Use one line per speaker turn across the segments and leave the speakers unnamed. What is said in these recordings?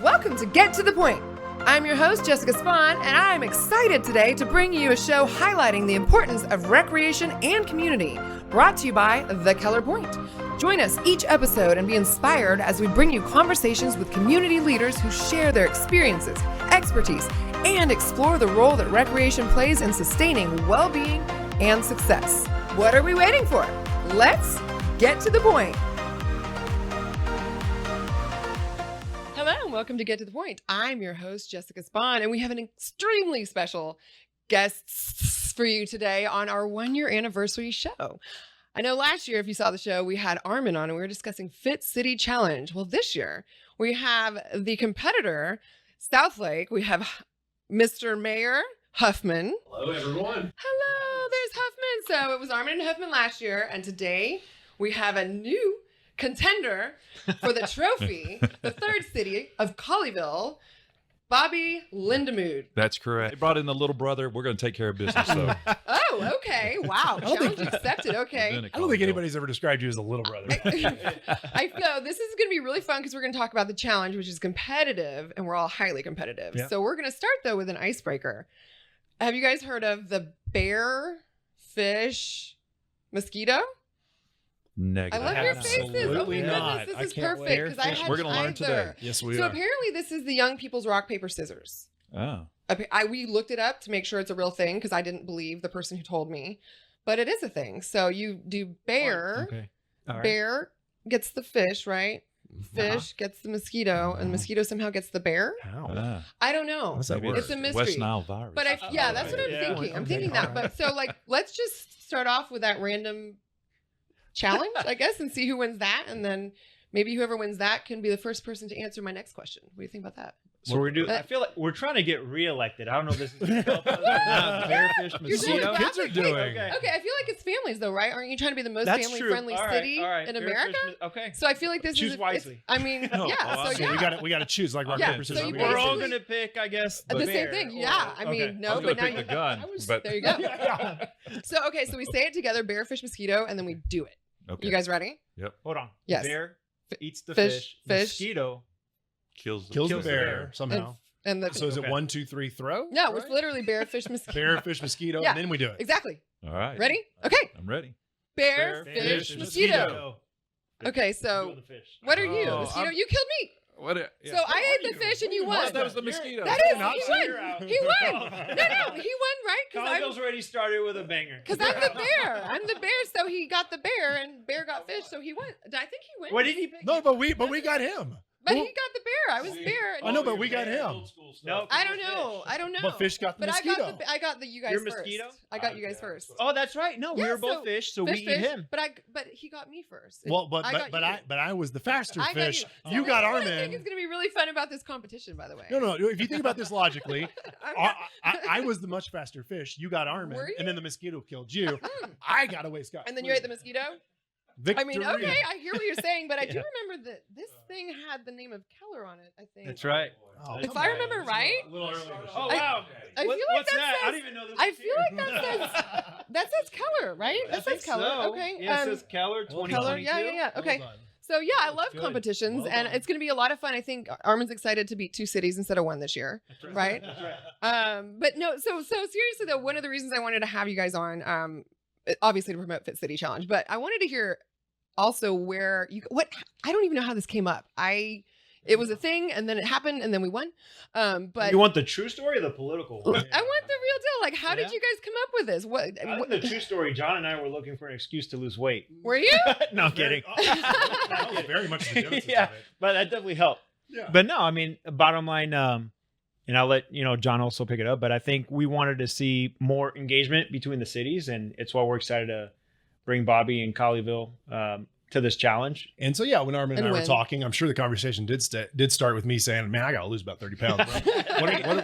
Welcome to Get to the Point. I'm your host, Jessica Spahn, and I'm excited today to bring you a show highlighting the importance of recreation and community, brought to you by the Keller Pointe. Join us each episode and be inspired as we bring you conversations with community leaders who share their experiences, expertise, and explore the role that recreation plays in sustaining well-being and success. What are we waiting for? Let's get to the point. Hello and welcome to Get to the Point. I'm your host, Jessica Spahn, and we have an extremely special guest for you today on our 1-year anniversary show. I know last year, if you saw the show, we had Armin on and we were discussing Fit City Challenge. Well, this year we have the competitor, Southlake. We have Mr. Mayor Huffman.
Hello, everyone.
Hello, there's Huffman. So it was Armin and Huffman last year, and today we have a new contender for the trophy, the third city of Colleyville, Bobby Lindamood.
That's correct. They brought in the little brother. We're going to take care of business. So.
Oh, okay. Wow. Challenge accepted. Okay.
I don't think anybody's ever described you as a little brother.
I feel this is going to be really fun because we're going to talk about the challenge, which is competitive, and we're all highly competitive.
Yeah.
So we're going to start, though, with an icebreaker. Have you guys heard of the bear, fish, mosquito?
Negative.
I love your faces.
Absolutely
Oh my
not.
goodness,
I
this is
can't
perfect because I
wait.
had
We're going to learn
either.
today.
Yes, we
So
are.
apparently this is the young people's rock, paper, scissors.
Oh.
We looked it up to make sure it's a real thing because I didn't believe the person who told me, but it is a thing. So you do bear,
Okay. All right.
bear gets the fish, right? Fish gets the mosquito, and the mosquito somehow gets the bear.
How?
Ah.
I don't know.
How does that
Maybe
work?
It's a mystery.
West Nile virus.
But yeah, that's what I'm
Yeah.
thinking. I'm
Okay.
thinking that. But so let's just start off with that random challenge, I guess, and see who wins that, and then maybe whoever wins that can be the first person to answer my next question. What do you think about that?
So we're doing. I feel like we're trying to get reelected. I don't know if this is gonna help us or not. Bearfish,
You're doing
mosquito.
kids are
graphic.
doing.
Okay.
Okay, I feel like it's families though, right? Aren't you trying to be the most
That's
family-friendly
true. All right,
city
all right.
in
Bearfish,
America?
okay.
So I feel like this
Choose
is
wisely.
I mean,
Oh,
yeah.
oh,
So
I see.
yeah,
We got to choose like rock
Yeah,
paper
so
scissors.
you
We're all
basically-
gonna pick, I guess,
the same
bear,
thing.
or-
Yeah, I mean,
okay.
no,
I was
but
going
now
to pick the gun. But
there you go.
Yeah.
So we say it together: bear, fish, mosquito, and then we do it.
Okay.
You guys ready?
Hold on.
Yes.
Bear eats the
Fish,
fish.
fish.
Mosquito.
Kills the
Kills the
bear
bear.
somehow.
And the
So is it
Okay.
1, 2, 3, throw?
no,
Right?
it's literally bear, fish, mosquito.
Bear, fish, mosquito,
Yeah.
and then we do it.
Exactly.
All right.
Ready? Okay.
I'm ready.
Bear,
Bear,
fish,
fish,
mosquito. Okay, so
Do the fish.
what are you?
Oh,
Mosquito?
I'm-
You killed me.
What?
So I ate the fish and you won.
That was the mosquito.
That is,
Not
he
so
you're
won.
out.
He won. No, he won, right?
Colleyville's already started with a banger.
Because I'm the bear. I'm the bear, so he got the bear, and bear got fish, so he won. I think he won.
What did he pick?
No, but we got him.
But he got the bear. I was bear.
I know, but we got him.
No,
I don't know. I don't know.
But fish got the
But
mosquito.
I got the you guys
Your
first.
mosquito?
I got you guys first.
Oh, that's right. No, we
Yeah,
were both
so
fish, so
Fish,
we
fish,
eat him.
But he got me first.
Well, but
I got you.
I was the faster
I got
fish.
you.
You
So
got
that's what I think
Armin.
is going to be really fun about this competition, by the way.
No. If you think about this logically,
I'm
I,
not-
I was the much faster fish. You got Armin,
Were you?
and then the mosquito killed you.
Mm.
I got away scot.
And then you ate the mosquito?
Victory.
I mean, okay, I hear what you're saying, but I do remember that this thing had the name of Keller on it, I think.
That's right.
Oh,
If
come
I
on.
remember right,
A little early.
Oh,
I-
wow.
I feel like
What's
that
that? I
says-
don't even know this.
I
was
feel
here.
like that says Keller, right? That says Keller.
So.
Okay.
Yeah, it says Keller
Keller,
2022.
Keller. Yeah. Okay.
Well done.
So yeah, I love
good.
competitions,
Well
and
done.
it's going to be a lot of fun. I think Armin's excited to beat 2 cities instead of 1 this year.
That's
Right?
That's right.
But no, so seriously though, one of the reasons I wanted to have you guys on, obviously to promote Fit City Challenge, but I wanted to hear also I don't even know how this came up. It was a thing, and then it happened, and then we won. But
You want the true story or the political one?
I want the real deal. Like, how did
Yeah.
you guys come up with this? What
I think the true story, John and I were looking for an excuse to lose weight.
were you?
No, I'm kidding.
That was very much the genesis
Yeah.
of it.
But that definitely helped.
Yeah.
But no, I mean, bottom line, and I'll let John also pick it up. But I think we wanted to see more engagement between the cities, and it's why we're excited to bring Bobby and Colleyville to this challenge.
And so, yeah, when Armin and
And
I were
when?
talking, I'm sure the conversation did start with me saying, "Man, I got to lose about 30 pounds. Bro.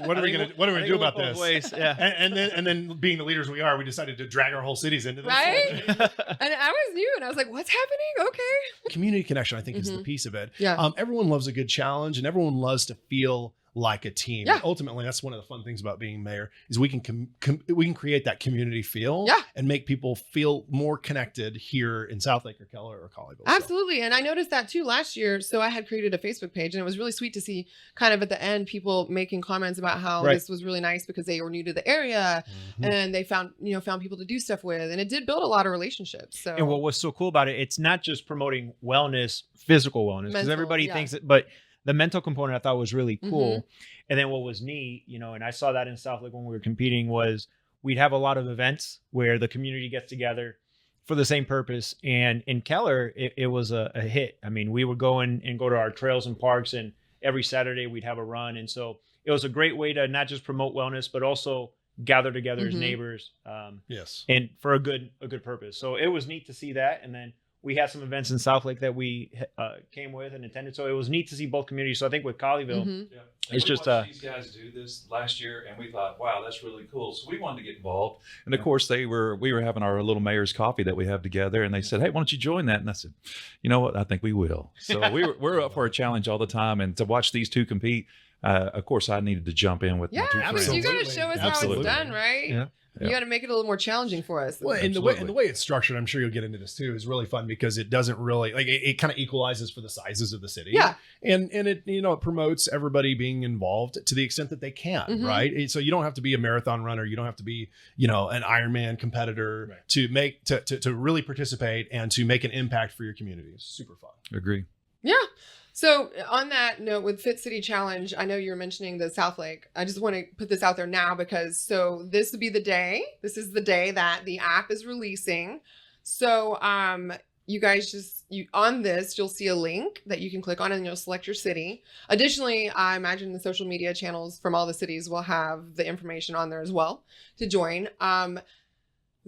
What are we gonna do about this?"
Yeah.
And then being the leaders we are, we decided to drag our whole cities into this.
Right? And I was new, and I was like, "What's happening?" Okay.
Community connection, I think, is the
Mhm.
piece of it.
Yeah.
Everyone loves a good challenge, and everyone loves to feel like a team.
Yeah.
And ultimately, that's one of the fun things about being mayor is we can we can create that community feel and make people feel more connected here in Southlake or Keller or Colleyville.
Absolutely. And I noticed that too last year. So I had created a Facebook page, and it was really sweet to see kind of at the end people making comments about how this was really nice because they were new to the area and they found people to do stuff with, and it did build a lot of relationships. So,
and what was so cool about it, it's not just promoting wellness, physical wellness, because everybody thinks it, but the mental component I thought was really cool. And then what was neat, and I saw that in Southlake when we were competing, was we'd have a lot of events where the community gets together for the same purpose. And in Keller, it was a hit. I mean, we would go and go to our trails and parks, and every Saturday we'd have a run. And so it was a great way to not just promote wellness, but also gather together as neighbors. And for a good purpose. So it was neat to see that. And then we had some events in Southlake that we came with and attended. So it was neat to see both communities. So I think with Colleyville,
it's just these guys do this last year, and we thought, wow, that's really cool. So we wanted to get involved. And of course, we were having our little mayor's coffee that we have together, and they said, hey, why don't you join that? And I said, you know what? I think we will. So we're up for a challenge all the time, and to watch these two compete. Of course, I needed to jump in with my two friends.
You got to show us how it's done, right?
Yeah.
You got to make it a little more challenging for us.
Well, and the way it's structured, I'm sure you'll get into this too, is really fun because it doesn't really it kind of equalizes for the sizes of the city.
Yeah.
And it it promotes everybody being involved to the extent that they can, right? So you don't have to be a marathon runner, you don't have to be, an Ironman competitor to make to really participate and to make an impact for your community. It's super fun.
Agree.
Yeah. So on that note, with Fit City Challenge, I know you were mentioning the Southlake. I just want to put this out there now because this would be the day. This is the day that the app is releasing. So you guys on this, you'll see a link that you can click on and you'll select your city. Additionally, I imagine the social media channels from all the cities will have the information on there as well to join.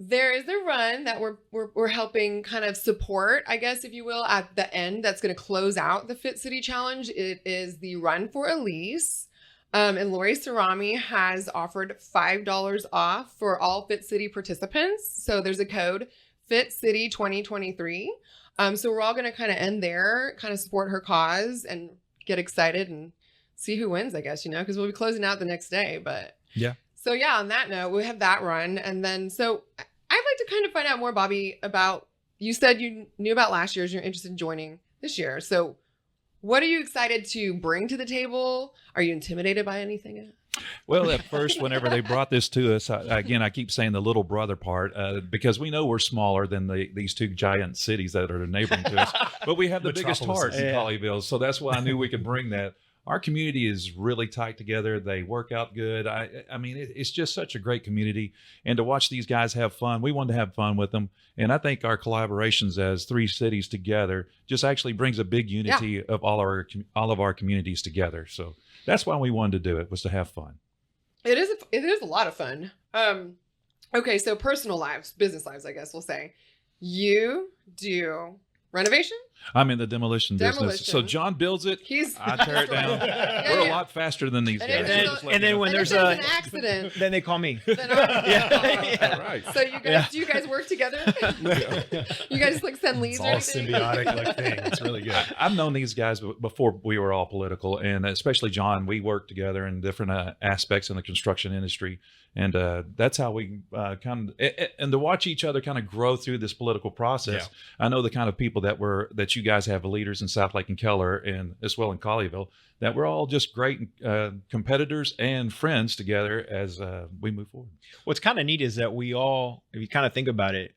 There is a run that we're helping kind of support, I guess, if you will, at the end that's going to close out the Fit City Challenge. It is the Run for Elise. And Lori Cerami has offered $5 off for all Fit City participants. So there's a code FitCity 2023. So we're all going to kind of end there, kind of support her cause and get excited and see who wins, I guess, because we'll be closing out the next day. But
yeah.
So yeah, on that note, we have that run. And then, so I'd like to kind of find out more, Bobby, about, you said you knew about last year's, you're interested in joining this year. So what are you excited to bring to the table? Are you intimidated by anything?
Well, at first, whenever they brought this to us, I keep saying the little brother part, because we know we're smaller than these two giant cities that are neighboring to us, but we have the biggest heart in Colleyville. So that's why I knew we could bring that. Our community is really tight together. They work out good. I mean, it's just such a great community. And to watch these guys have fun, we wanted to have fun with them. And I think our collaborations as three cities together just actually brings a big unity of all of our communities together. So that's why we wanted to do it, was to have fun.
It is a lot of fun. Okay, so personal lives, business lives, I guess we'll say. You do renovation?
I'm in the demolition business. So John builds it. I tear it down. We're a lot faster than these guys.
And then when there's
an accident,
then they call me.
Right.
So do you guys work together? You guys send leads?
It's all symbiotic thing. It's really good.
I've known these guys before we were all political, and especially John. We worked together in different aspects in the construction industry. And that's how we and to watch each other kind of grow through this political process. Yeah. I know the kind of people that you guys have, leaders in Southlake and Keller, and as well in Colleyville, that we're all just great competitors and friends together as we move forward.
What's kind of neat is that we all, if you kind of think about it,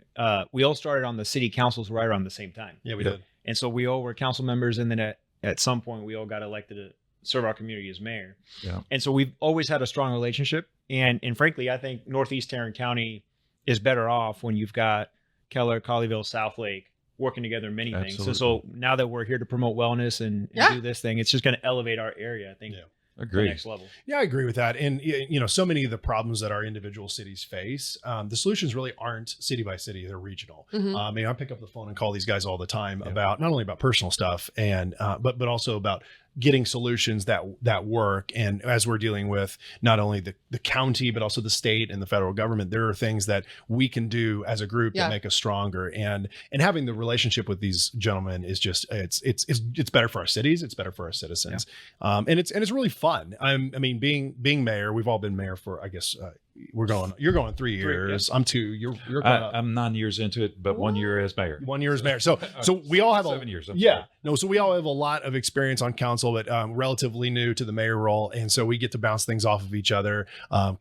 we all started on the city councils right around the same time.
Yeah, we did.
And so we all were council members, and then at some point we all got elected to serve our community as mayor.
Yeah.
And so we've always had a strong relationship. And frankly, I think Northeast Tarrant County is better off when you've got Keller, Colleyville, Southlake working together in many things. So now that we're here to promote wellness and do this thing, it's just going to elevate our area, I think.
Yeah.
To the next level.
Yeah, I agree with that. And, so many of the problems that our individual cities face, the solutions really aren't city by city, they're regional. I pick up the phone and call these guys all the time about not only about personal stuff and, but also about getting solutions that work. And as we're dealing with not only the county, but also the state and the federal government, there are things that we can do as a group that make us stronger. And having the relationship with these gentlemen is just, it's better for our cities. It's better for our citizens. And it's really fun. I mean, being mayor, we've all been mayor for, I guess, you're going 3 years. I'm 2. You're
I'm 9 years into it, but 1 year as mayor.
1 year as mayor. So we all have
7 years.
So we all have a lot of experience on council, but relatively new to the mayor role. And so we get to bounce things off of each other,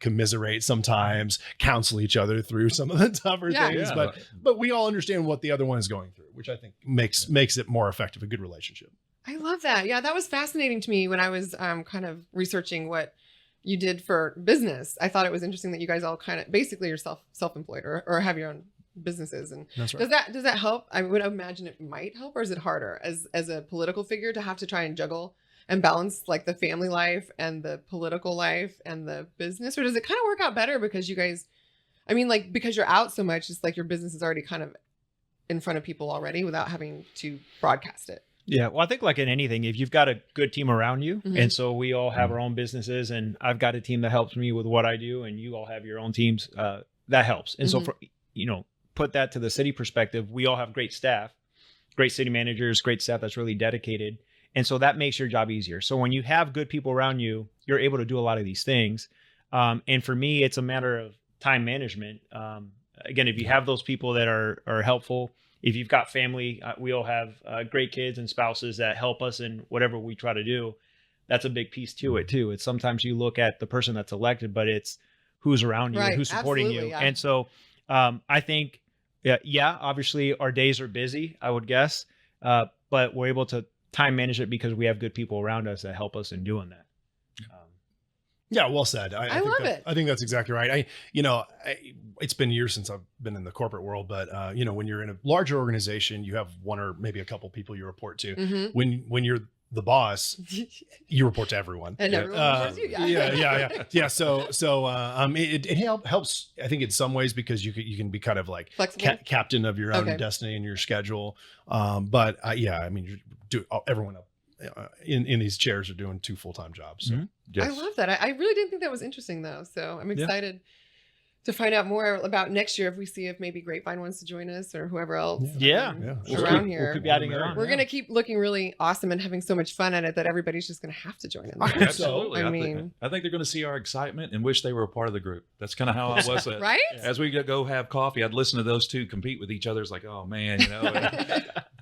commiserate sometimes, counsel each other through some of the tougher things.
Yeah.
But we all understand what the other one is going through, which I think makes it more effective, a good relationship.
I love that. Yeah, that was fascinating to me when I was kind of researching what you did for business. I thought it was interesting that you guys all kind of basically you're self-employed or have your own businesses. And
that's right.
Does that help? I would imagine it might help, or is it harder as a political figure to have to try and juggle and balance like the family life and the political life and the business? Or does it kind of work out better because you guys, I mean, like, because you're out so much, it's like your business is already kind of in front of people already without having to broadcast it?
Yeah, well, I think like in anything, if you've got a good team around you, and so we all have our own businesses, and I've got a team that helps me with what I do, and you all have your own teams, that helps. And so, for put that to the city perspective, we all have great staff, great city managers, great staff that's really dedicated, and so that makes your job easier. So when you have good people around you, you're able to do a lot of these things. And for me, it's a matter of time management. Again, if you have those people that are helpful. If you've got family, we all have great kids and spouses that help us in whatever we try to do. That's a big piece to it too. It's sometimes you look at the person that's elected, but it's who's around you, and who's supporting you. Yeah. And so I think, obviously our days are busy, I would guess, but we're able to time manage it because we have good people around us that help us in doing that.
Yeah, well said. I
love it.
I think that's exactly right. It's been years since I've been in the corporate world, but when you're in a larger organization, you have one or maybe a couple people you report to. Mm-hmm. When you're the boss, you report to everyone,
and everyone reports to you.
Yeah. So it helps. I think in some ways because you can be kind of like captain of your own destiny and your schedule. Everyone in these chairs are doing 2 full-time jobs. So.
Mm-hmm. Yes.
I love that. I really didn't think that was interesting though. So I'm excited to find out more about next year if we see if maybe Grapevine wants to join us or whoever else around here.
We'll keep adding it on.
We're going to keep looking really awesome and having so much fun at it that everybody's just going to have to join in.
Absolutely. I think they're going to see our excitement and wish they were a part of the group. That's kind of how I was.
Right?
As we go have coffee, I'd listen to those two compete with each other. It's like, oh man,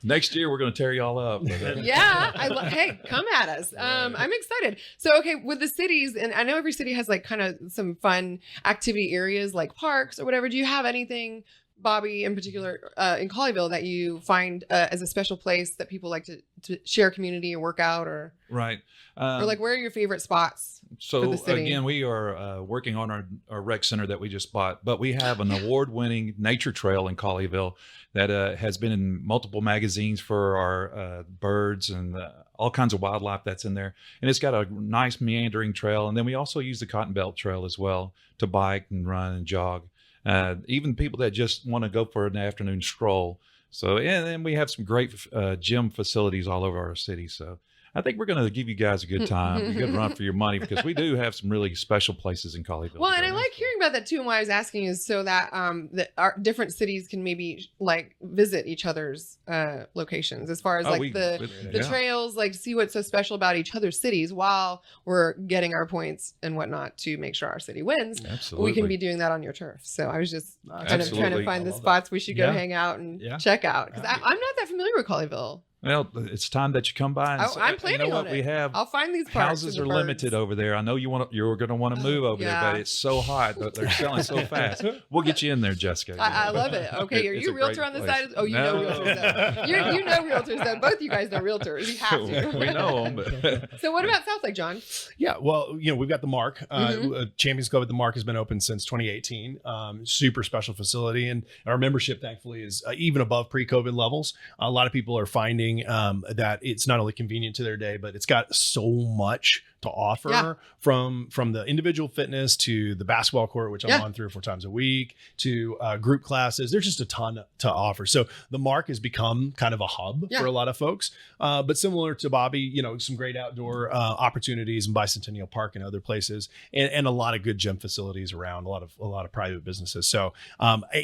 next year we're going to tear y'all up.
Hey, come at us. I'm excited. So, with the cities, and I know every city has like kind of some fun activity areas like parks or whatever. Do you have anything, Bobby, in particular in Colleyville that you find as a special place that people like to share community or work out or?
Right.
Or like, where are your favorite spots for the city?
Again, we are working on our rec center that we just bought, but we have an award-winning nature trail in Colleyville that has been in multiple magazines for our birds and all kinds of wildlife that's in there. And it's got a nice meandering trail. And then we also use the Cotton Belt Trail as well to bike and run and jog. Even people that just want to go for an afternoon stroll. So, and then we have some great gym facilities all over our city. So I think we're going to give you guys a good time, a good run for your money, because we do have some really special places in Colleyville.
Well, and I like hearing about that too. And why I was asking is so that that our different cities can maybe like visit each other's locations as far as the trails, like see what's so special about each other's cities while we're getting our points and whatnot to make sure our city wins.
Absolutely.
We can be doing that on your turf. So I was just kind of trying to find the spots we should go hang out and check out, because I'm not that familiar with Colleyville.
Well, it's time that you come by. And
I'm planning on it.
We have
I'll find these parks.
Houses are limited over there. I know you're going to want to move over there, but it's so hot. They're selling so fast. We'll get you in there, Jessica.
I love it. Okay, are you a realtor on the side? You know realtors. You know realtors, though. Both you guys know realtors. You have to.
We know them.
So what about Southlake, John?
Yeah, well, we've got the Mark. Champions Club at the Mark has been open since 2018. Super special facility, and our membership, thankfully, is even above pre-COVID levels. A lot of people are finding that it's not only convenient to their day, but it's got so much to offer from the individual fitness to the basketball court, which I'm on 3 or 4 times a week, to group classes. There's just a ton to offer. So the Mark has become kind of a hub for a lot of folks. But similar to Bobby, you know, some great outdoor opportunities in Bicentennial Park and other places, and a lot of good gym facilities around, a lot of private businesses. So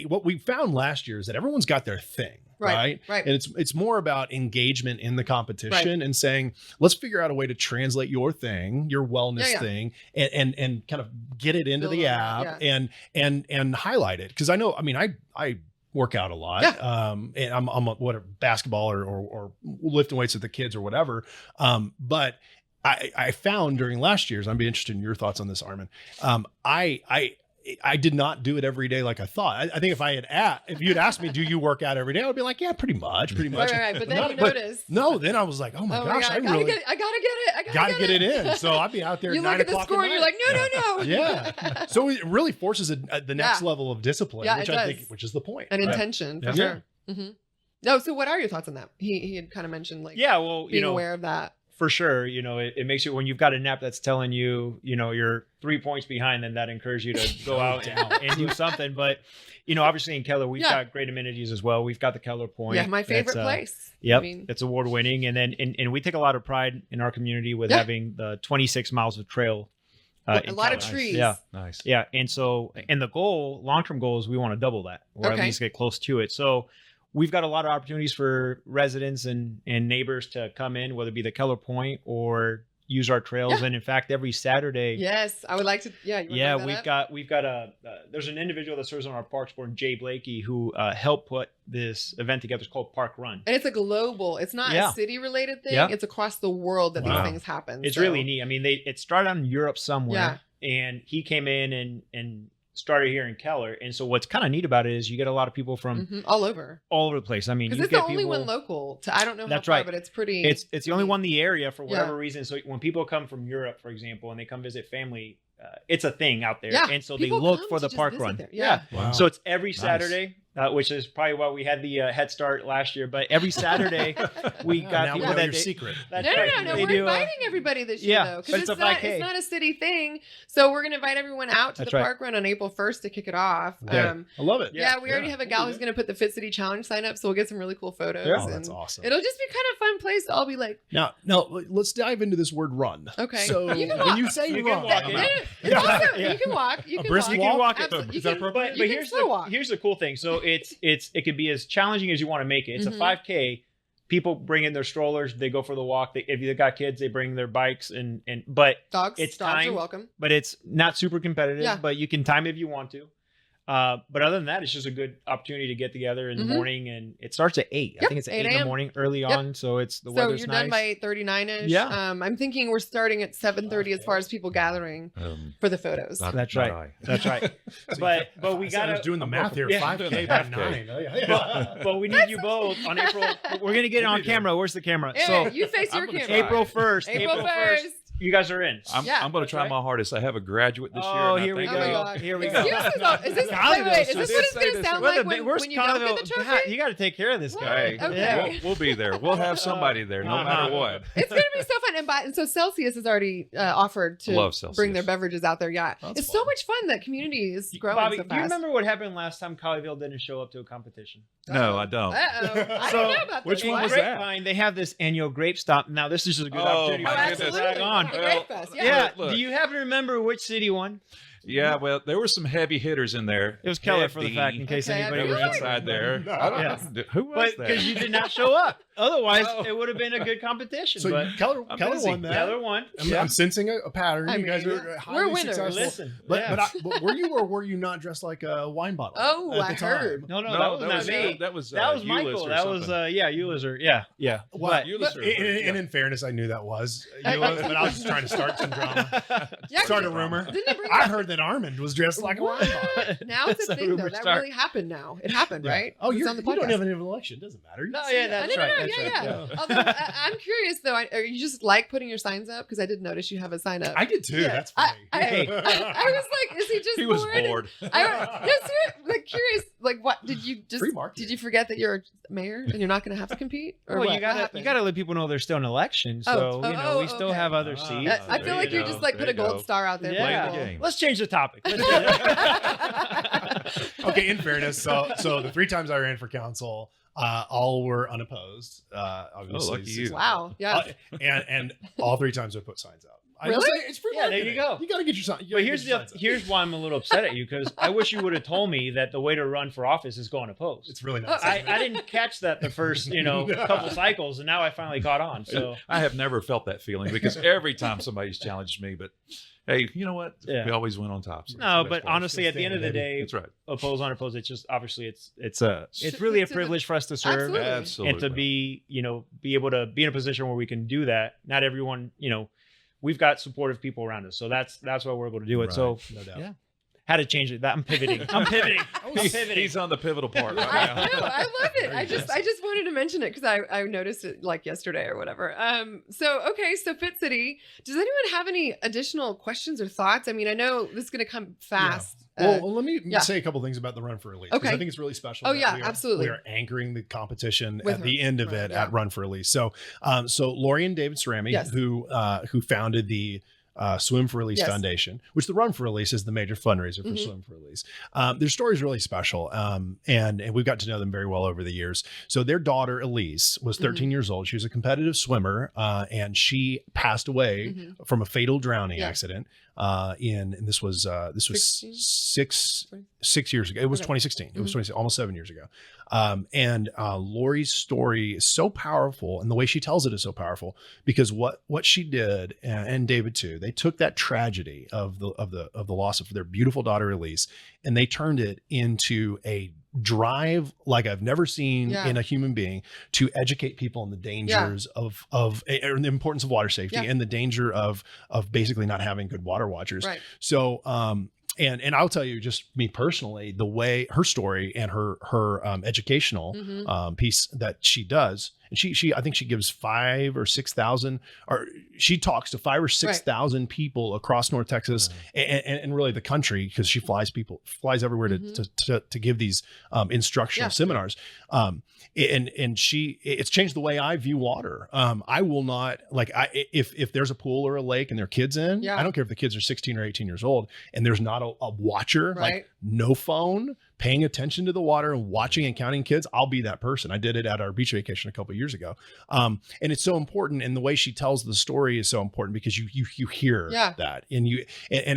what we found last year is that everyone's got their thing. Right. And it's more about engagement in the competition and saying, let's figure out a way to translate your thing, your wellness thing, and kind of get it into the app and highlight it. Because I know, I mean, I work out a lot, and I'm whatever, basketball or lifting weights with the kids or whatever. But I found during last year's, I'd be interested in your thoughts on this, Armin. I did not do it every day like I thought. I think if you'd asked me, do you work out every day? I would be like, yeah, pretty much.
Right. But then you noticed.
No, then I was like, oh my gosh,
I gotta get it. I gotta get
it in. So I'd be out there.
You
at
look
9
at the
o'clock
score and you're like, no.
Yeah. So it really forces the next level of discipline, which is the point.
An intention for sure. Mm-hmm. No. So what are your thoughts on that? He had kind of mentioned like, being aware of that.
For sure, you know, it makes you, when you've got an app that's telling you, you know, you're 3 points behind, then that encourages you to go out and do something. But, you know, obviously in Keller, we've got great amenities as well. We've got the Keller Pointe.
Yeah, my favorite place.
Yep, it's award winning. And then and we take a lot of pride in our community with having the 26 miles of trail.
A lot of trees.
Yeah.
Nice.
Yeah. And so, and the long-term goal is we want to double that, or at least get close to it. So we've got a lot of opportunities for residents and neighbors to come in, whether it be the Keller Pointe or use our trails. And in fact, every Saturday.
Yes, I would like to.
We've got there's an individual that serves on our parks board, Jay Blakey, who helped put this event together. It's called Park Run.
And it's a global, it's not a city related thing. It's across the world that these things happen.
It's really neat. I mean, it started out in Europe somewhere and he came in and started here in Keller. And so what's kind of neat about it is you get a lot of people from
all over
the place. I mean,
because it's the only one local I don't know how far, but it's pretty.
It's the only one in the area for whatever reason. So when people come from Europe, for example, and they come visit family, it's a thing out there. And so people they look for the park run.
Wow.
So it's every Saturday. Which is probably why we had the head start last year. But every Saturday we got
now
people
we know
that
your secret.
No. We're inviting everybody this year though, because it's not a city thing. So we're gonna invite everyone out to the park run on April 1st to kick it off.
I love it.
Yeah, we already have a gal who's gonna put the Fit City Challenge sign up, so we'll get some really cool photos.
Yeah, that's awesome.
It'll just be kind of fun place to all be like.
Now, let's dive into this word run.
Okay.
So
you can
when you say
you
run,
you can walk. You
a
can
brisk
walk.
walk. Is that appropriate?
But here's the cool thing. So it could be as challenging as you want to make it. It's a 5K. People bring in their strollers. They go for the walk. If they've got kids, they bring their bikes but
dogs
it's
dogs are welcome.
But it's not super competitive.
Yeah.
But you can time it if you want to. But other than that, it's just a good opportunity to get together in the morning, and it starts at 8. I think it's 8 in the morning, early on. So it's the weather's
you're
nice.
done by 8:39ish.
Yeah.
I'm thinking we're starting at 7:30 as far as people gathering for the photos.
That's right. That's right. But we got
to doing the math here. 5K by 9.
But we need you both on April. We're gonna get it on camera. Where's the camera?
So you face your camera.
April 1st.
April 1st.
You guys are in.
I'm going to try my hardest. I have a graduate this year.
Oh, here we go. Here we go.
Is this what it's going to sound like when you don't get the trophy?
You got to take care of this guy.
Okay.
We'll be there. We'll have somebody there, no matter what.
It's going to be so fun. And so Celsius has already offered to bring their beverages out there. Yeah, it's so much fun. That community is growing
Bobby,
so fast.
do you remember what happened last time Colleyville didn't show up to a competition?
No, I don't.
I don't know about
which
this.
one was that?
Grapevine, they have this annual grape stop. Now this is a good opportunity
to
drag on.
The Grape Fest.
Yeah.
Look.
Do you happen to remember which city won?
Yeah, well, there were some heavy hitters in there.
It was Keller, for the fact, in case anybody was
inside there. Who was that?
Because you did not show up. Otherwise, it would have been a good competition.
So
but
Keller won that.
Keller won.
I'm sensing a pattern. You guys are highly
winners.
successful.
Listen,
but were you or were you not dressed like a wine bottle?
Oh,
at
I
the time?
heard.
No, that was not me.
That was
Michael. That was Uliser. Yeah.
Well, and in fairness, I knew that was Uliser, but I was just trying to start some drama. Start a rumor.
Didn't it bring
I heard that Armand was dressed like a
What?
wine.
Now it's a
So
thing,
we
though.
were
That
start-
really happened now. It happened,
Yeah.
right?
Oh,
It's
you
on the
don't
podcast.
have an election. It doesn't matter.
No, yeah, that's
No,
right.
no,
That's
yeah.
right.
Although I'm curious, though, are you just like putting your signs up? Because I did notice you have a sign up.
I did too.
Yeah.
That's funny.
I was like, is he just
He was
bored?
bored.
Like curious, like what did you just
Free market.
did you forget that you're a mayor and you're not going to have to compete? Or
Well,
what?
you
What
gotta
happened?
let people know there's still an election, so we still
okay.
have other
Ah,
seats.
I feel
There
like
you
you
go.
just like put
There
a
you
gold
go.
star out there. for
Yeah.
people.
the game.
Let's change the topic.
Okay, in fairness, so the 3 times I ran for council, all were unopposed. Obviously,
lucky you.
Wow. Yeah.
and all 3 times I put signs out. I
Really?
just say it's free
Yeah, there
marketing.
you go.
You got to get your sign.
But here's why I'm a little upset at you, because I wish you would have told me that the way to run for office is going opposed.
It's really nice.
I didn't catch that the first couple cycles, and now I finally caught on. So
I have never felt that feeling because every time somebody's challenged me, but hey, you know what?
Yeah.
We always win on top. So
no,
that's the
but
best part.
honestly, at the end of the day,
That's right.
oppose unopposed. It's just obviously it's really a privilege for us to serve
Absolutely.
Absolutely.
and to be able to be in a position where we can do that. Not everyone, we've got supportive people around us, so that's why we're able to do it. So
no doubt.
yeah. Had to change it. I'm pivoting. I'm pivoting.
He's on the pivotal part right
I
now.
know, I love it.
Very
I just wanted to mention it because I noticed it like yesterday or whatever. So Fit City. Does anyone have any additional questions or thoughts? I mean, I know this is going to come fast.
Well, let me
yeah.
say a couple things about the Run for Release. 'Cause
Okay.
I think it's really special.
Oh,
that
yeah,
we are,
absolutely.
We are anchoring the competition
With
at
her.
the end of
Right,
it
yeah.
at Run for Release. So, Lori and David Cerami,
Yes.
who founded the Swim for Release
Yes.
Foundation, which the Run for Release is the major fundraiser for
Mhm.
Swim for Release. Their story is really special, and we've got to know them very well over the years. So their daughter Elise was 13 years old. She was a competitive swimmer, and she passed away
Mhm.
from a fatal drowning
Yeah.
accident. And this was
16?
6 years ago. It was
Okay.
2016. It was 20, almost 7 years ago. And Lori's story is so powerful, and the way she tells it is so powerful because what she did, and David too, they took that tragedy of the loss of their beautiful daughter Elise, and they turned it into a drive like I've never seen
Yeah.
in a human being to educate people on the dangers of or the importance of water safety
Yeah.
and the danger of basically not having good water watchers.
Right.
So, and I'll tell you, just me personally, the way her story and her educational
Mhm.
piece that she does, and she I think she gives 5,000 or 6,000, or she talks to 5,000 or 6,000 people across North Texas and really the country, because she flies everywhere to give these instructional
Yeah.
seminars. And it's changed the way I view water. I will not if there's a pool or a lake and there are kids in,
Yeah.
I don't care if the kids are 16 or 18 years old and there's not a watcher,
Right.
like no phone, paying attention to the water and watching and counting kids. I'll be that person. I did it at our beach vacation a couple of years ago. And it's so important. And the way she tells the story is so important because you hear
Yeah.
that and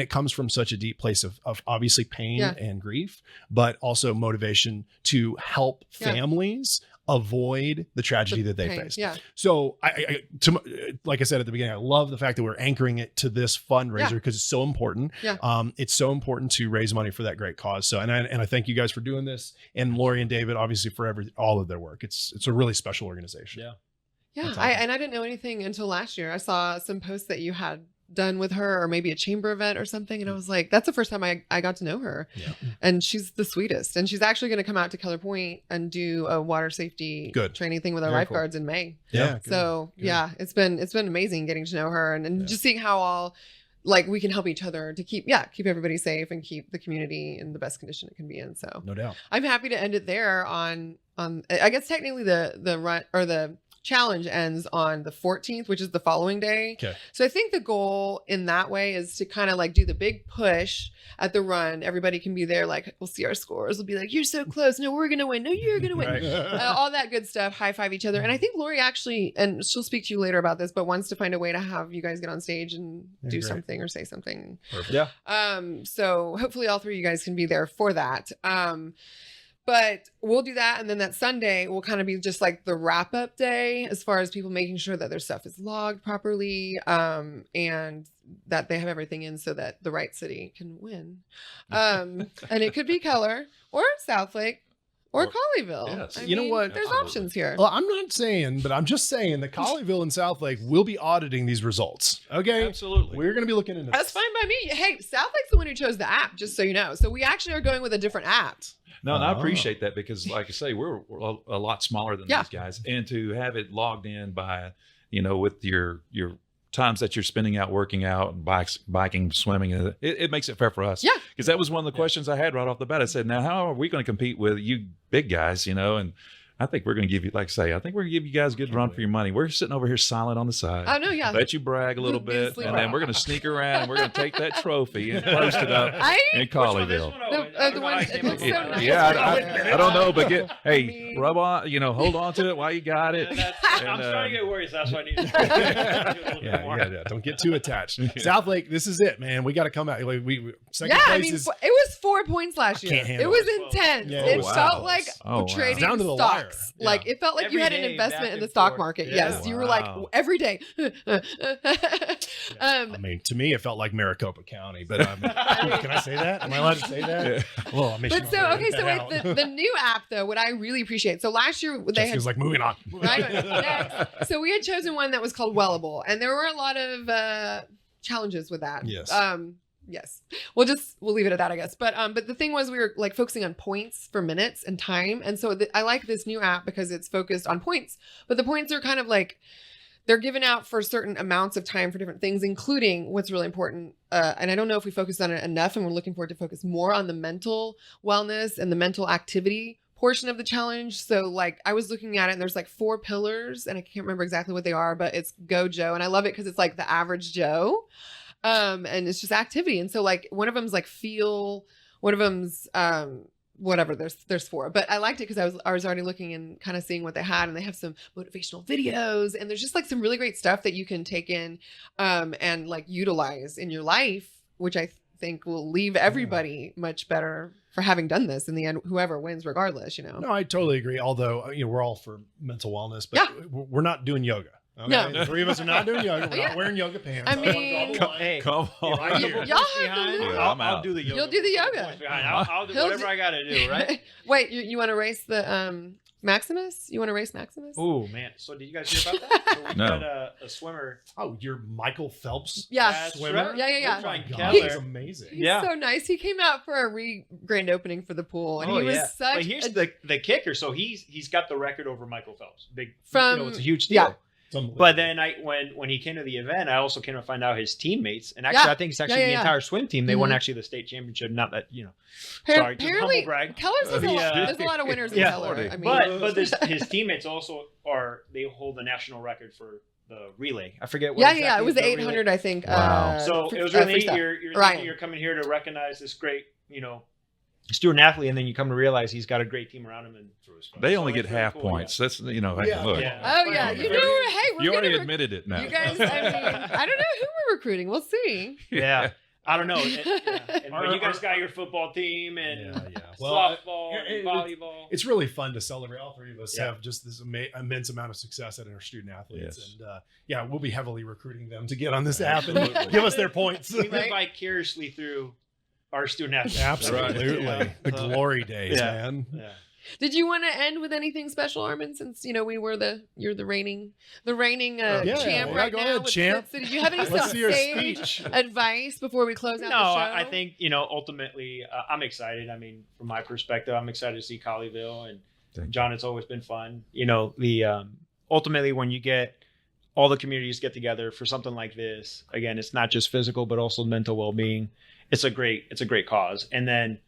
it comes from such a deep place of obviously pain
Yeah.
and grief, but also motivation to help
Yeah.
families avoid the tragedy that they
Pain.
faced.
Yeah.
So like I said at the beginning, I love the fact that we're anchoring it to this fundraiser because it's so important.
Yeah.
It's so important to raise money for that great cause. So, and I thank you guys for doing this, and Lori and David, obviously for all of their work. It's a really special organization.
Yeah.
Yeah.
That's awesome.
I didn't know anything until last year. I saw some posts that you had done with her, or maybe a chamber event or something, and I was like, that's the first time I got to know her.
Yeah.
And she's the sweetest, and she's actually going to come out to Keller Pointe and do a water safety training thing with our
Very
lifeguards in May.
Yeah.
So
Good.
yeah, it's been amazing getting to know her and just seeing how all we can help each other to keep everybody safe and keep the community in the best condition it can be in. So
No doubt.
I'm happy to end it there on I guess technically the run or the challenge ends on the 14th, which is the following day.
Okay.
So I think the goal in that way is to kind of do the big push at the run. Everybody can be there. We'll see our scores. We'll be like, you're so close. No, we're going to win. No, you're going to win.
Right.
All that good stuff. High five each other. And I think Lori actually, and she'll speak to you later about this, but wants to find a way to have you guys get on stage and do
great.
something or say something.
Perfect.
Yeah.
So hopefully all three of you guys can be there for that. But we'll do that. And then that Sunday will kind of be just the wrap up day as far as people making sure that their stuff is logged properly and that they have everything in so that the right city can win. And it could be Keller or Southlake Or Colleyville.
Yes.
You know what?
There's
Absolutely.
options here.
Well, I'm not saying, but I'm just saying that Colleyville and Southlake will be auditing these results. Okay.
Absolutely.
We're going to be looking into
That's
this.
fine by me. Hey, Southlake's the one who chose the app, just so you know. So we actually are going with a different app.
No, and I appreciate that because, like I say, we're a lot smaller than these guys, and to have it logged in by, with your times that you're spending out working out, and biking, swimming, it makes it fair for us.
Yeah.
Because that was one of the questions I had right off the bat. I said, now how are we going to compete with you big guys? And I think we're going to give you, like I say, I think we're going to give you guys a good run for your money. We're sitting over here silent on the side.
Oh, no, yeah.
Let you brag a little bit, and then we're going to sneak around. We're going to take that trophy and post it up in Colleyville.
The one, it looks so nice.
Yeah, I don't know, but rub on, hold on to it while you got it.
I'm starting to get worried, so that's why I need to do a little bit more.
Yeah. Don't get too attached. Southlake, this is it, man. We got to come out. Like second
Yeah,
place
I mean,
is.
it was 4 points last year.
can't handle
it was
it.
intense.
Yeah,
it
wow.
felt like trading
Down to the wire.
stocks.
Yeah.
Like it felt like you
Every
had an
day,
investment
back
in the
and
stock
forth.
market.
Yeah.
Yes, you were like
Wow.
every day.
I mean, to me, it felt like Maricopa County. But can I say that? Am I allowed to say that? Well, I mean,
But so okay, so with the new app though, what I really appreciate. So last year they had
Jessica's like moving on.
right? Next. So we had chosen one that was called Wellable, and there were a lot of challenges with that.
Yes.
Yes. We'll leave it at that, I guess. But the thing was, we were like focusing on points for minutes and time, and so I like this new app because it's focused on points. But the points are kind of like they're given out for certain amounts of time for different things, including what's really important. And I don't know if we focused on it enough, and we're looking forward to focus more on the mental wellness and the mental activity portion of the challenge. So like I was looking at it and there's like 4 pillars and I can't remember exactly what they are, but it's Go Joe. And I love it because it's like the average Joe. And it's just activity. And so like one of them's like feel, one of them's whatever, there's 4. But I liked it because I was already looking and kind of seeing what they had, and they have some motivational videos, and there's just like some really great stuff that you can take in and like utilize in your life, which I think will leave everybody much better for having done this in the end, whoever wins regardless,
No, I totally agree. Although, we're all for mental wellness, but we're not doing yoga. Okay?
No.
The 3 of us are not doing yoga. We're
Yeah.
not wearing yoga pants.
I mean,
Hey,
Come on.
I give
Y'all
push
have to
behind,
lose.
Yeah, I'm
I'll
out.
do the yoga.
You'll do the yoga.
Push behind. I'll do
He'll
whatever
do-
I got to do, right?
Wait, you want to race the Maximus? You want to race Maximus?
Oh man! So did you guys hear about that? So we
No.
got a swimmer.
Oh, you're Michael Phelps?
Yeah.
That's
Swimmer?
right.
Yeah.
Oh my
Trying
God,
Keller.
that's amazing.
He's
Yeah.
so nice. He came out for a grand opening for the pool, and
Oh,
he was
yeah.
such.
But here's the kicker. So he's got the record over Michael Phelps. Big.
From-
it's a huge
yeah.
deal.
It's unbelievable.
But then when he came to the event, I also came to find out his teammates, and actually
Yeah.
I think it's actually
Yeah,
the
yeah.
entire swim team. They won
Mhm.
actually the state championship. Not that sorry, just
apparently,
humble brag.
Keller's has there's a lot of winners in
Yeah.
Keller. I mean,
But his teammates also they hold the national record for the relay. I forget what.
yeah.
exactly
It was
the
the
relay-
800, I think.
Wow.
So it was
freestyle.
really
Ryan.
you're coming here to recognize this great student athlete, and then you come to realize he's got a great team around him. And
They only
So
get
it's really
half
cool,
points. That's look.
Oh yeah, you knew. Hey, we're
You already
gonna
admitted it now.
You guys, I mean, I don't know who we're recruiting. We'll see.
yeah. I don't know. But
Our-
you guys got your football team and
Yeah.
softball and
it-
volleyball.
It's really fun to celebrate. All 3 of us
Yeah.
have just this immense amount of success at our student athletes.
Yes.
And we'll be heavily recruiting them to get on this app and
Absolutely.
give us their points.
We live
Right.
vicariously through our student athletes.
Absolutely.
Yeah.
The glory days,
Yeah.
man.
Yeah.
Did you want to end with anything special, Armin? Since we were you're the reigning champ
yeah,
right
go
now.
ahead, champ.
So did you have any
Let's see your
sage
speech.
advice before we close out
No,
the show?
I think ultimately I'm excited. I mean, from my perspective, I'm excited to see Colleyville and
Thank you.
John. It's always been fun. The ultimately when you get all the communities get together for something like this, again, it's not just physical but also mental well-being. It's a great cause. And then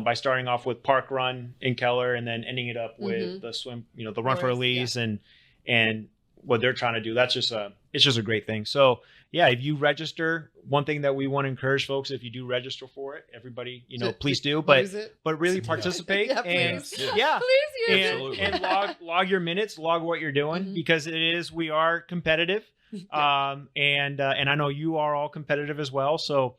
by starting off with Park Run in Keller and then ending it up with the swim, the Run for
Course,
Elise and what they're trying to do. That's just it's just a great thing. So yeah, if you register, one thing that we want to encourage folks, if you do register for it, everybody, please do,
Use it.
but really participate
Yeah,
and
please.
yeah.
Please use it.
Absolutely.
And log your minutes, log what you're doing
Mhm.
because we are competitive. And I know you are all competitive as well. So,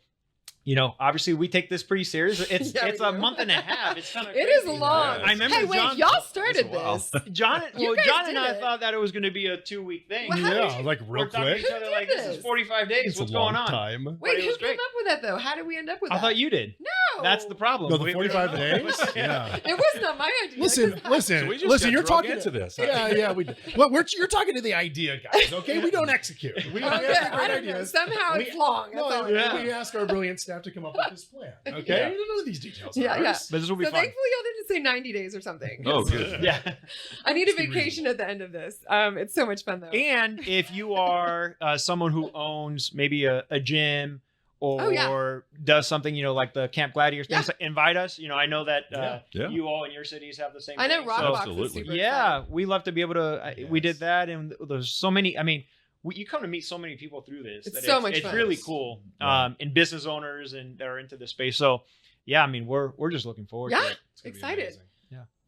obviously we take this pretty serious. It's
Yeah,
it's
we
a
do.
month and a half. It's kind of
It is long.
Yeah.
I remember
Hey, wait,
John,
y'all started
That's wild.
this.
John
You guys
John and
did
I
it.
thought that it was going to be a 2-week thing.
Well, how did
Yeah, like real
We're talking to
quick.
each other like, this
this?
is 45 days.
It's
What's
a long
going on?
time.
Wait,
it
who
was
came
great.
up with that though? How did we end up with that?
I thought you did. That's the problem.
No, the
We
45
don't know.
days. Yeah.
It was not my idea.
Listen.
So we just
Listen.
got
You're
drug
talking
into this.
Yeah. Well, you're talking to the idea guys. Okay, we don't execute. We have
Okay,
great
I don't know.
ideas.
Somehow it's long. That's all.
No, we ask our brilliant staff to come up with this plan. Okay,
Yeah.
none of these details.
Yeah,
are
yeah.
ours.
But this will be
So
fun.
thankfully, y'all didn't say 90 days or something.
Oh, good.
Yeah.
I need a
Just be
vacation at the end of this. It's so much fun though.
And if you are someone who owns maybe a gym or does something, like the Camp Gladiators things, invite us. I know that
Yeah.
you all in your cities have the same
I know
thing.
Rockbox is
Absolutely.
super
Yeah,
excited.
we love to be able to. We
Yes.
did that, and there's so many. I mean, you come to meet so many people through this.
It's
that
so much
It's
fun.
really cool.
Right.
And business owners and that are into this space. So, yeah, I mean, we're just looking forward to
Yeah.
it.
It's gonna be
Excited.
amazing.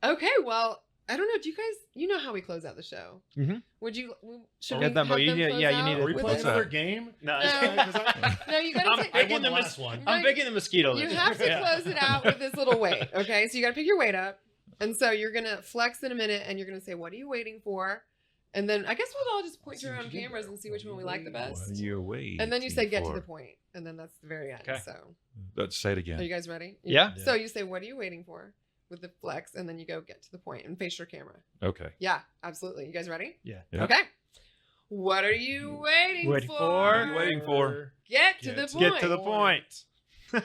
Okay, well, I don't know. Do you guys, know how we close out the show?
Mhm.
Would you? Should
Oh,
we
get them,
have
but you
them
need-
close
yeah, you
out
need to-
Are we
with
playing
What's
a-
another
that?
game?
No,
No, you gotta
I'm
take.
picking
won the
the
last one.
I'm picking the mosquito.
You
list.
have to
Yeah.
close it out with this little weight. Okay, so you gotta pick your weight up, and so you're gonna flex in a minute, and you're gonna say, "What are you waiting for?" And then I guess we'll all just point to our own cameras and see which one we like the best.
What are you waiting
And then you say, "Get to
for?
the point," and then that's the very end.
Okay.
So,
Let's say it
are
again.
you guys ready?
Yeah.
So you say, "What are you waiting for?" with the flex, and then you go get to the point and face your camera.
Okay.
Yeah, absolutely. You guys ready?
Yeah.
Yeah.
Okay. What are you waiting
Waiting
for?
for?
What are you waiting for?
Get to
Get
the
to
point.
Get to the point.
I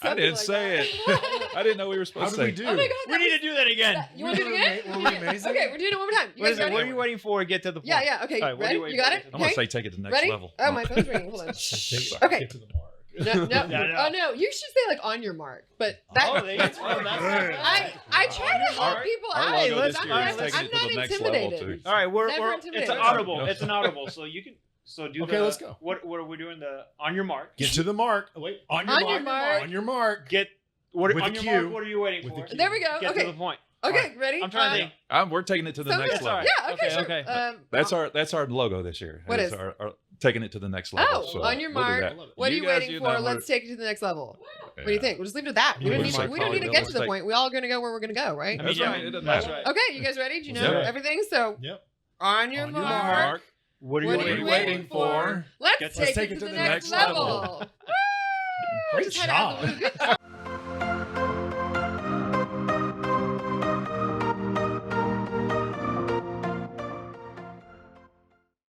Something
didn't
like
say
that.
it. I didn't know we were
How
supposed
did
to
we
say.
do?
Oh my god.
We
that
need
was-
to do that again.
You want to do it again?
Were we amazing?
Okay, we're doing it one more time. You
What
guys
is it?
ready?
What are you waiting for? Get to the point.
Yeah, yeah. Okay,
All right, what are
ready?
you waiting
You got
for?
it?
I'm gonna
Okay.
say take it to the next
Ready?
level.
Oh, my phone's ringing. Hold on. Okay.
Get to the mark.
No, no.
No, no.
Oh no, you should say like on your mark. But that
Oh, that's
Good.
I try to help
Our-
people
our
out.
logo
but
this
I'm
year
not,
is taking
I'm
it to
not
the next level,
intimidated.
too.
All right, we're
Never
it's an
intimidated.
audible. It's an audible. So you can do
Okay,
the,
let's go.
What are we doing? The on your mark.
Get to the mark. Wait. On your
On
mark.
your mark.
On your mark.
Get what
With
on
a
your
Q.
mark. What are you waiting
With
for?
a Q.
There we go.
Get
Okay.
to the point.
Okay, ready?
I'm trying to think.
We're taking it to the
So
next
good.
level.
Yeah, okay,
Okay,
sure.
okay.
That's our logo this year.
What
It's
is?
our taking it to the next level.
Oh,
So
on your
we'll do
mark.
that.
What are you
guys
waiting
do
for?
that.
Let's take it to the next level. What do you
Yeah.
think? We'll just leave it at that. We
Yeah,
don't
it's
need,
like
we don't need to
Colleyville.
get to
Let's
the
take-
point. We all gonna go where we're gonna go, right?
I mean,
That's
yeah,
right. It doesn't
that's
matter.
right.
Okay, you guys ready? Do you know
Yeah.
everything? So
Yep.
on your
On your
mark.
mark.
What are
What
you
are you
waiting
waiting for? Let's
Let's
take it to the next
level.
level. Woo!
Great
Just had to add
job.
the- Good job.